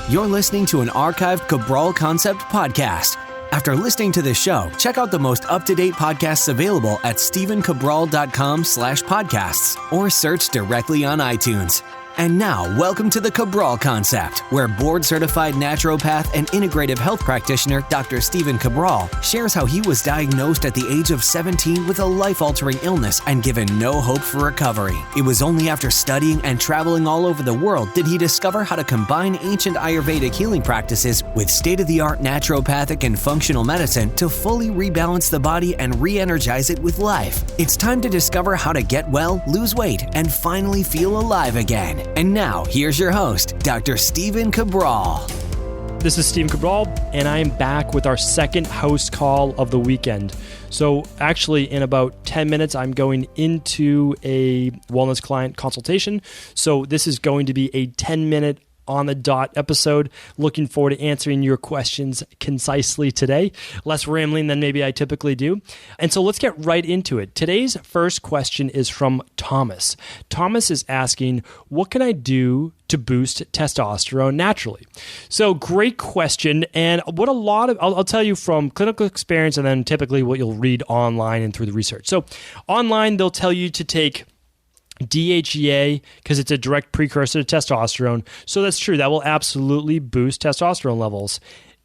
You're listening to an archived Cabral Concept podcast. After listening to this show, check out the most up-to-date podcasts available at stephencabral.com/podcasts or search directly on iTunes. And now, welcome to the Cabral Concept, where board-certified naturopath and integrative health practitioner Dr. Stephen Cabral shares how he was diagnosed at the age of 17 with a life-altering illness and given no hope for recovery. It was only after studying and traveling all over the world did he discover how to combine ancient Ayurvedic healing practices with state-of-the-art naturopathic and functional medicine to fully rebalance the body and re-energize it with life. It's time to discover how to get well, lose weight, and finally feel alive again. And now, here's your host, Dr. Stephen Cabral. This is Stephen Cabral, and I am back with our second house call of the weekend. So actually, in about 10 minutes, I'm going into a wellness client consultation. So this is going to be a 10-minute on the dot episode. Looking forward to answering your questions concisely today. Less rambling than maybe I typically do. And so let's get right into it. Today's first question is from Thomas. Thomas is asking, what can I do to boost testosterone naturally? So great question. And what I'll tell you from clinical experience and then typically what you'll read online and through the research. So online, they'll tell you to take DHEA because it's a direct precursor to testosterone. So that's true. That will absolutely boost testosterone levels.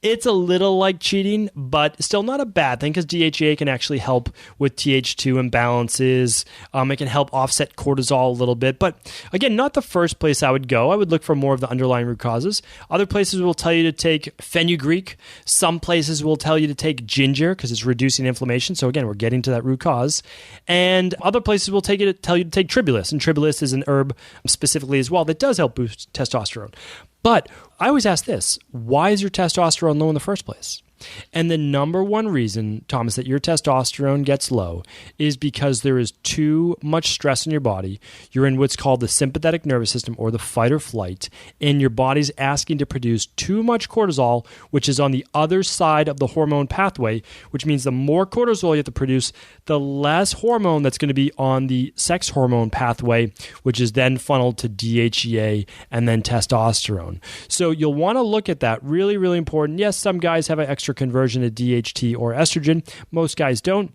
It's a little like cheating, but still not a bad thing because DHEA can actually help with Th2 imbalances. It can help offset cortisol a little bit. But again, not the first place I would go. I would look for more of the underlying root causes. Other places will tell you to take fenugreek. Some places will tell you to take ginger because it's reducing inflammation. So again, we're getting to that root cause. And other places will tell you to take tribulus. And tribulus is an herb specifically as well that does help boost testosterone. But I always ask this, why is your testosterone low in the first place? And the number one reason, Thomas, that your testosterone gets low is because there is too much stress in your body. You're in what's called the sympathetic nervous system or the fight or flight, and your body's asking to produce too much cortisol, which is on the other side of the hormone pathway, which means the more cortisol you have to produce, the less hormone that's going to be on the sex hormone pathway, which is then funneled to DHEA and then testosterone. So you'll want to look at that. Really, really important. Yes, some guys have an extra conversion to DHT or estrogen. Most guys don't.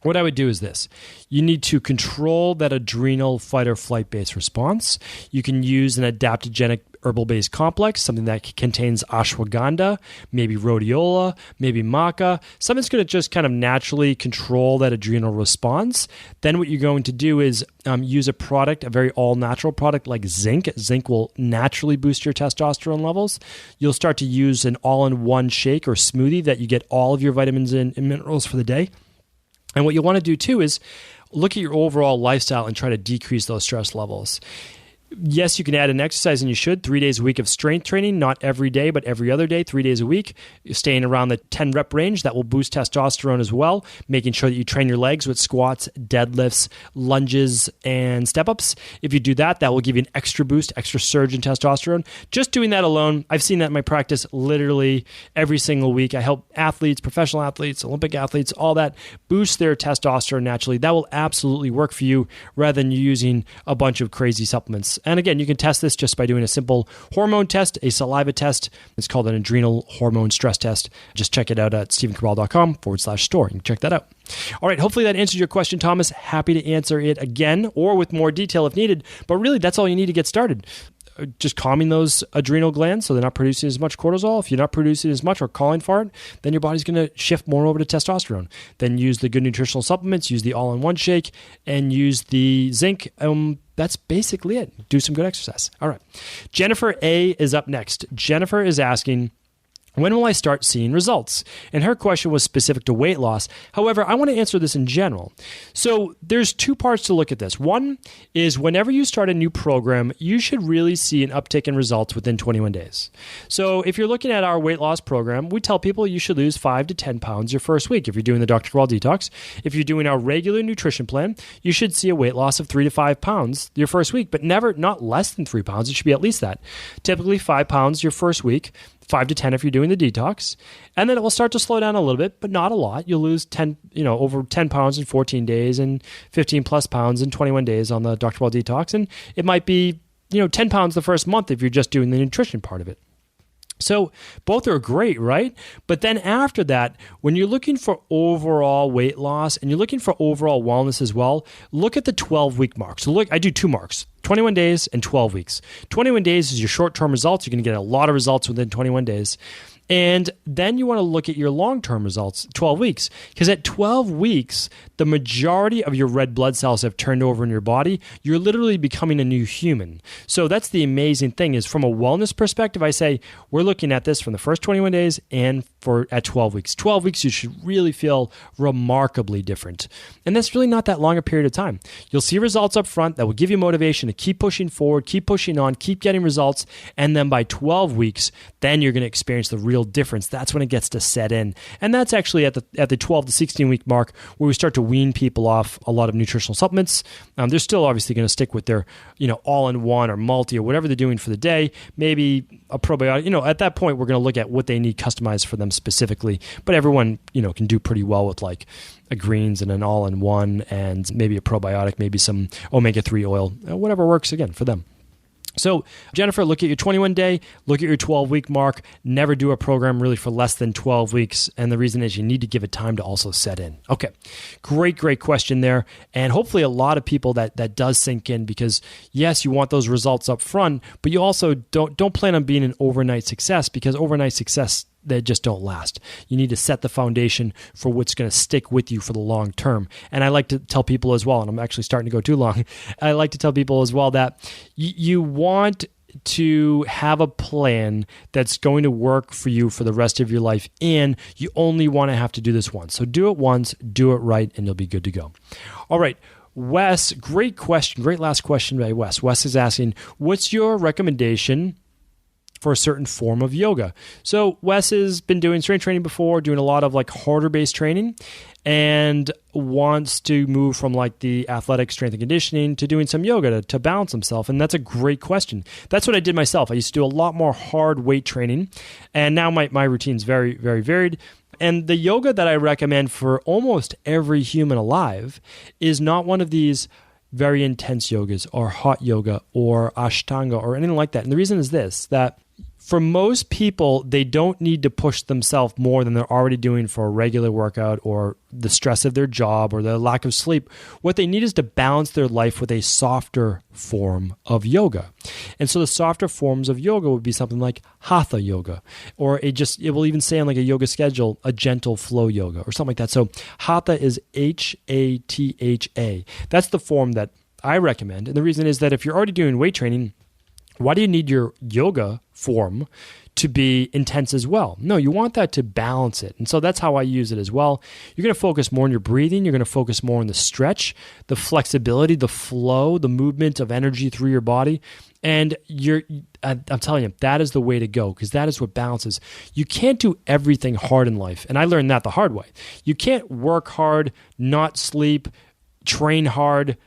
What I would do is this. You need to control that adrenal fight or flight based response. You can use an adaptogenic herbal-based complex, something that contains ashwagandha, maybe rhodiola, maybe maca, something that's going to just kind of naturally control that adrenal response. Then what you're going to do is use a product, a very all-natural product like zinc. Zinc will naturally boost your testosterone levels. You'll start to use an all-in-one shake or smoothie that you get all of your vitamins and minerals for the day. And what you want to do too is look at your overall lifestyle and try to decrease those stress levels. Yes, you can add an exercise, and you should. 3 days a week of strength training, not every day, but every other day, 3 days a week. You're staying around the 10 rep range. That will boost testosterone as well, making sure that you train your legs with squats, deadlifts, lunges, and step-ups. If you do that, that will give you an extra boost, extra surge in testosterone. Just doing that alone, I've seen that in my practice literally every single week. I help athletes, professional athletes, Olympic athletes, all that, boost their testosterone naturally. That will absolutely work for you rather than you using a bunch of crazy supplements. And again, you can test this just by doing a simple hormone test, a saliva test. It's called an adrenal hormone stress test. Just check it out at stephencabral.com/store. You can check that out. All right, hopefully that answers your question, Thomas. Happy to answer it again or with more detail if needed. But really, that's all you need to get started. Just calming those adrenal glands so they're not producing as much cortisol. If you're not producing as much or calling for it, then your body's going to shift more over to testosterone. Then use the good nutritional supplements, use the all-in-one shake, and use the zinc. That's basically it. Do some good exercise. All right. Jennifer A. is up next. Jennifer is asking, when will I start seeing results? And her question was specific to weight loss. However, I want to answer this in general. So there's two parts to look at this. One is whenever you start a new program, you should really see an uptick in results within 21 days. So if you're looking at our weight loss program, we tell people you should lose 5 to 10 pounds your first week. If you're doing the Dr. Cabral Detox, if you're doing our regular nutrition plan, you should see a weight loss of 3 to 5 pounds your first week, but not less than 3 pounds. It should be at least that. Typically 5 pounds your first week. 5 to 10 if you're doing the detox. And then it will start to slow down a little bit, but not a lot. You'll lose over 10 pounds in 14 days and 15 plus pounds in 21 days on the Dr. Cabral Detox. And it might be, 10 pounds the first month if you're just doing the nutrition part of it. So both are great, right? But then after that, when you're looking for overall weight loss and you're looking for overall wellness as well, look at the 12-week mark. So look, I do 2 marks, 21 days and 12 weeks. 21 days is your short-term results. You're going to get a lot of results within 21 days. And then you want to look at your long-term results, 12 weeks. Because at 12 weeks, the majority of your red blood cells have turned over in your body. You're literally becoming a new human. So that's the amazing thing is from a wellness perspective, I say we're looking at this from the first 21 days and at 12 weeks. 12 weeks, you should really feel remarkably different. And that's really not that long a period of time. You'll see results up front that will give you motivation to keep pushing forward, keep pushing on, keep getting results. And then by 12 weeks, then you're going to experience the real difference. That's when it gets to set in. And that's actually at the 12 to 16 week mark where we start to wean people off a lot of nutritional supplements. They're still obviously going to stick with their, all-in-one or multi or whatever they're doing for the day, maybe a probiotic. At that point, we're going to look at what they need customized for them specifically. But everyone, can do pretty well with like a greens and an all-in-one and maybe a probiotic, maybe some omega-3 oil, whatever works again for them. So, Jennifer, look at your 21-day, look at your 12-week mark. Never do a program really for less than 12 weeks. And the reason is you need to give it time to also set in. Okay, great question there. And hopefully a lot of people that does sink in because, yes, you want those results up front, but you also don't plan on being an overnight success because overnight success they just don't last. You need to set the foundation for what's going to stick with you for the long term. And I like to tell people as well, and I'm actually starting to go too long, I like to tell people as well that you want to have a plan that's going to work for you for the rest of your life, and you only want to have to do this once. So do it once, do it right, and you'll be good to go. All right. Wes, great question. Great last question by Wes. Wes is asking, what's your recommendation for a certain form of yoga? So Wes has been doing strength training before, doing a lot of like harder based training and wants to move from like the athletic strength and conditioning to doing some yoga to balance himself. And that's a great question. That's what I did myself. I used to do a lot more hard weight training and now my routine's very, very varied. And the yoga that I recommend for almost every human alive is not one of these very intense yogas or hot yoga or ashtanga or anything like that. And the reason is this, that for most people, they don't need to push themselves more than they're already doing for a regular workout or the stress of their job or the lack of sleep. What they need is to balance their life with a softer form of yoga. And so the softer forms of yoga would be something like hatha yoga, or it will even say on like a yoga schedule, a gentle flow yoga or something like that. So hatha is Hatha. That's the form that I recommend. And the reason is that if you're already doing weight training, why do you need your yoga form to be intense as well? No, you want that to balance it. And so that's how I use it as well. You're going to focus more on your breathing. You're going to focus more on the stretch, the flexibility, the flow, the movement of energy through your body. And I'm telling you, that is the way to go because that is what balances. You can't do everything hard in life. And I learned that the hard way. You can't work hard, not sleep, train hard,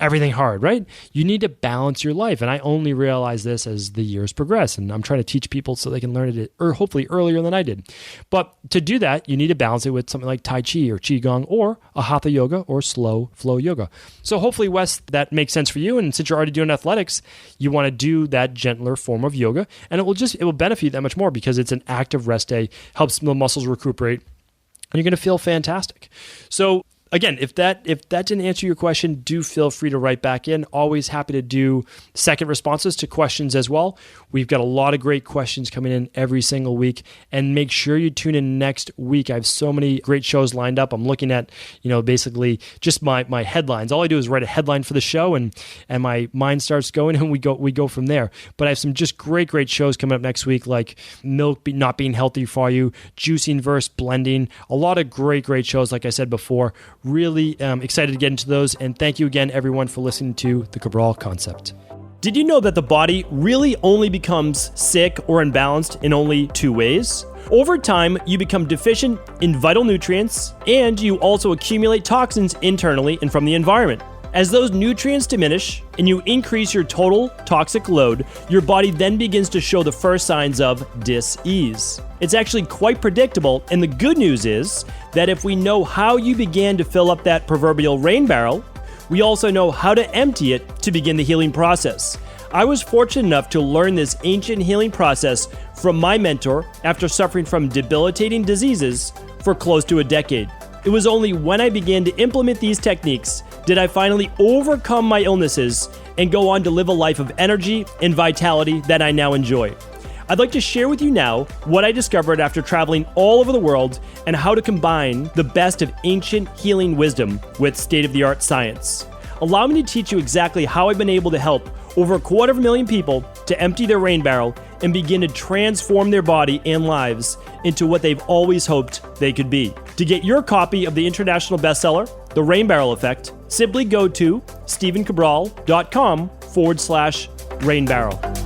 everything hard, right? You need to balance your life. And I only realized this as the years progress. And I'm trying to teach people so they can learn it hopefully earlier than I did. But to do that, you need to balance it with something like Tai Chi or Qigong or a Hatha yoga or slow flow yoga. So hopefully, Wes, that makes sense for you. And since you're already doing athletics, you want to do that gentler form of yoga. And it will benefit you that much more because it's an active rest day, helps the muscles recuperate, and you're going to feel fantastic. So again, if that didn't answer your question, do feel free to write back in. Always happy to do second responses to questions as well. We've got a lot of great questions coming in every single week. And make sure you tune in next week. I have so many great shows lined up. I'm looking at, basically just my headlines. All I do is write a headline for the show and my mind starts going and we go from there. But I have some just great shows coming up next week, like milk not being healthy for you, juicing versus blending. A lot of great shows, like I said before. Really excited to get into those. And thank you again, everyone, for listening to the Cabral Concept. Did you know that the body really only becomes sick or imbalanced in only 2 ways? Over time, you become deficient in vital nutrients, and you also accumulate toxins internally and from the environment. As those nutrients diminish and you increase your total toxic load, your body then begins to show the first signs of dis-ease. It's actually quite predictable, and the good news is that if we know how you began to fill up that proverbial rain barrel, we also know how to empty it to begin the healing process. I was fortunate enough to learn this ancient healing process from my mentor after suffering from debilitating diseases for close to a decade. It was only when I began to implement these techniques did I finally overcome my illnesses and go on to live a life of energy and vitality that I now enjoy. I'd like to share with you now what I discovered after traveling all over the world and how to combine the best of ancient healing wisdom with state-of-the-art science. Allow me to teach you exactly how I've been able to help over 250,000 people to empty their rain barrel and begin to transform their body and lives into what they've always hoped they could be. To get your copy of the international bestseller, The Rain Barrel Effect, simply go to stephencabral.com/rainbarrel.